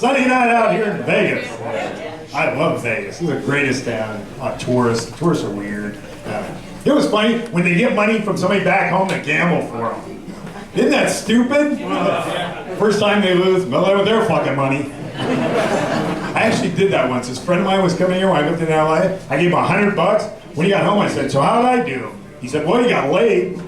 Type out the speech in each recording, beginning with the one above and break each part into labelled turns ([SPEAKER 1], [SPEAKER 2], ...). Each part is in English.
[SPEAKER 1] sunny night out here in Vegas. I love Vegas. It's the greatest town. Tourists. Tourists are weird. It was funny when they get money from somebody back home to gamble for them. Isn't that stupid? First time they lose, well, their fucking money. I actually did that once. This friend of mine was coming here when I lived in LA. I gave him $100. When he got home, I said, so how did I do? He said, well, you got laid.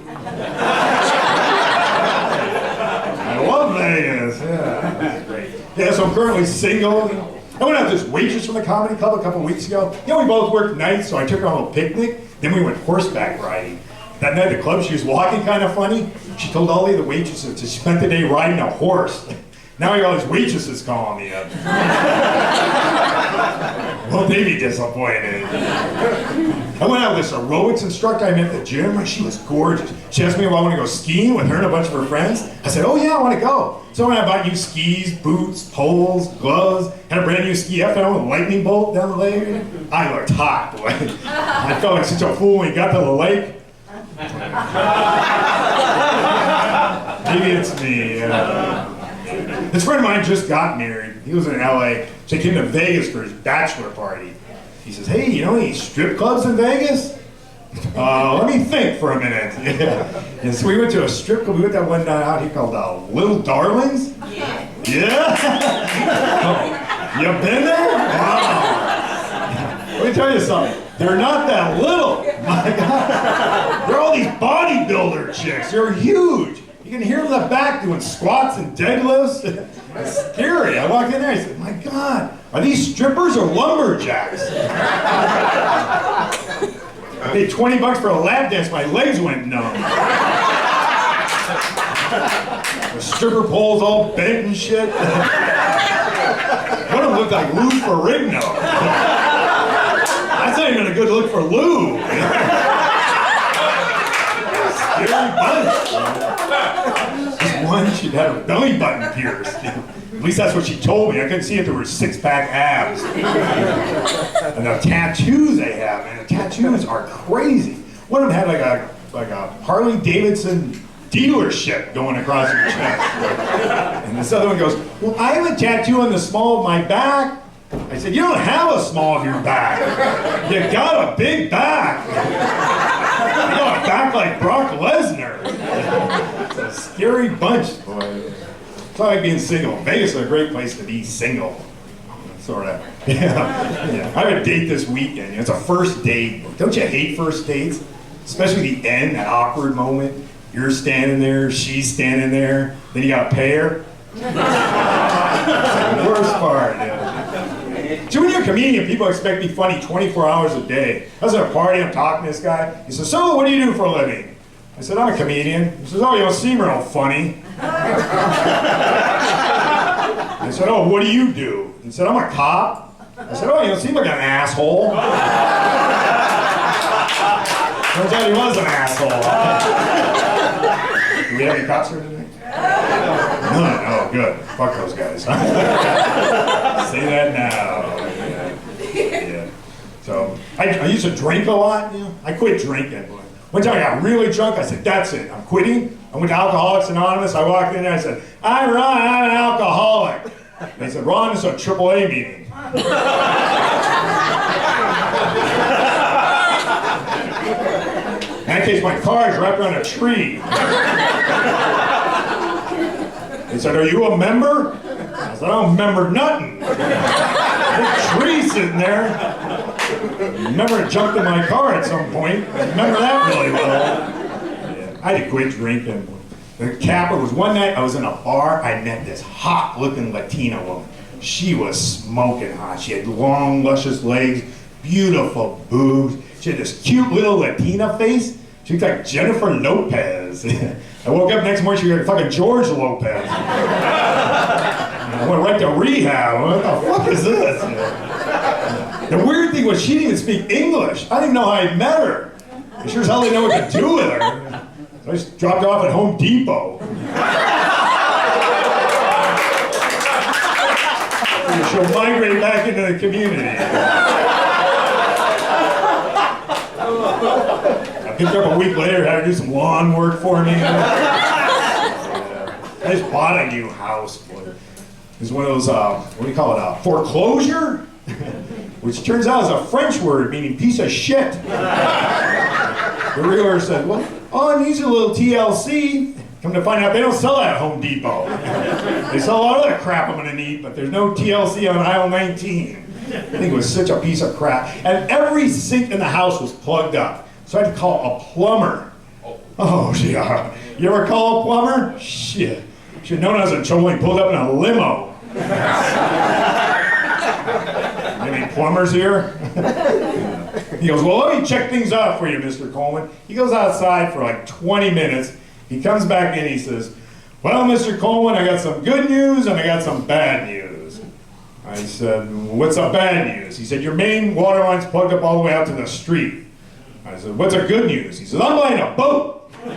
[SPEAKER 1] I love Vegas. Yeah, great. Yeah, so I'm currently single. I went out with this waitress from the comedy club a couple weeks ago. You know, we both worked nights, so I took her on a little picnic. Then we went horseback riding. That night at the club, she was walking kind of funny. She told all the other waitresses she spent the day riding a horse. Now I got all these waitresses calling me up. Well, they be disappointed. I went out with this aerobics instructor I met at the gym, and she was gorgeous. She asked me if I want to go skiing with her and a bunch of her friends. I said, oh yeah, I want to go. So when I bought new skis, boots, poles, gloves, had a brand new ski FL with a lightning bolt down the leg. I looked hot, boy. I felt like such a fool when we got to the lake. Maybe it's me. This friend of mine just got married. He was in LA, so he came to Vegas for his bachelor party. He says, hey, you know any strip clubs in Vegas? Let me think for a minute. And so we went to a strip club. We went that one night out here called Little Darlings. Yeah. Yeah? Oh, you been there? Wow. Let me tell you something. They're not that little. My God. They're all these bodybuilder chicks. They're huge. You can hear them in the back doing squats and deadlifts. It's scary. I walked in there, I said, my God, are these strippers or lumberjacks? I paid $20 for a lap dance, my legs went numb. The stripper poles all bent and shit. One of them looked like Lou Ferrigno. That's not even a good look for Lou. Scary bunch. This one, she'd had her belly button pierced. At least that's what she told me. I couldn't see if there were six-pack abs. And the tattoos they have, man, the tattoos are crazy. One of them had like a Harley Davidson dealership going across your chest. And this other one goes, well, I have a tattoo on the small of my back. I said, you don't have a small of your back. You got a big back. You got a back like Brock Lesnar. It's a scary bunch, boy. It's like being single. Vegas is a great place to be single. Sort of. Yeah. I have a date this weekend. It's a first date. Don't you hate first dates? Especially the end, that awkward moment. You're standing there, she's standing there, then you gotta pay her. That's the worst part, yeah. So when you're a comedian, people expect to be funny 24 hours a day. I was at a party, I'm talking to this guy. He says, so what do you do for a living? I said, I'm a comedian. He says, oh, you don't seem real funny. I said, oh, what do you do? He said, I'm a cop. I said, oh, you don't seem like an asshole. Turns out he was an asshole. Do we have any cops here today? No, good. Fuck those guys. Say that now. Yeah. So, I used to drink a lot, you know. I quit drinking. One time I got really drunk, I said, that's it, I'm quitting. I went to Alcoholics Anonymous, I walked in there, I said, I'm Ron, I'm an alcoholic. They said, Ron, it's a AAA meeting. In that case, my car is wrapped around a tree. They said, are you a member? I said, I don't remember nothing. Big tree sitting there. Remember it jumped in my car at some point. I remember that really well. Yeah. I had to quit drinking. The capper was one night, I was in a bar, I met this hot-looking Latina woman. She was smoking hot. She had long, luscious legs, beautiful boobs. She had this cute little Latina face. She looked like Jennifer Lopez. I woke up next morning, she looked like fucking George Lopez. I went right to rehab. What the fuck is this? The weird thing was she didn't even speak English. I didn't know how I met her. I sure as hell didn't know what to do with her. So I just dropped her off at Home Depot. She'll migrate back into the community. I picked her up a week later, had her do some lawn work for me. I just bought a new house. is one of those, what do you call it, foreclosure? Which turns out is a French word meaning piece of shit. The realtor said, well, all I need is a little TLC. Come to find out, they don't sell that at Home Depot. They sell a lot of other crap I'm gonna need, but there's no TLC on aisle 19. I think it was such a piece of crap. And every sink in the house was plugged up. So I had to call a plumber. Oh, yeah. You ever call a plumber? Shit. Should have known I was in trouble when he pulled up in a limo. Any plumbers here? He goes, well, let me check things out for you, Mr. Coleman. He goes outside for like 20 minutes. He comes back in, he says, well, Mr. Coleman, I got some good news and I got some bad news. I said, what's the bad news? He said, your main water line's plugged up all the way out to the street. I said, what's the good news? He says, I'm buying a boat. You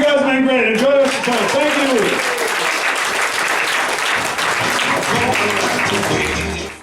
[SPEAKER 1] guys have been great. Enjoy this show. Thank you.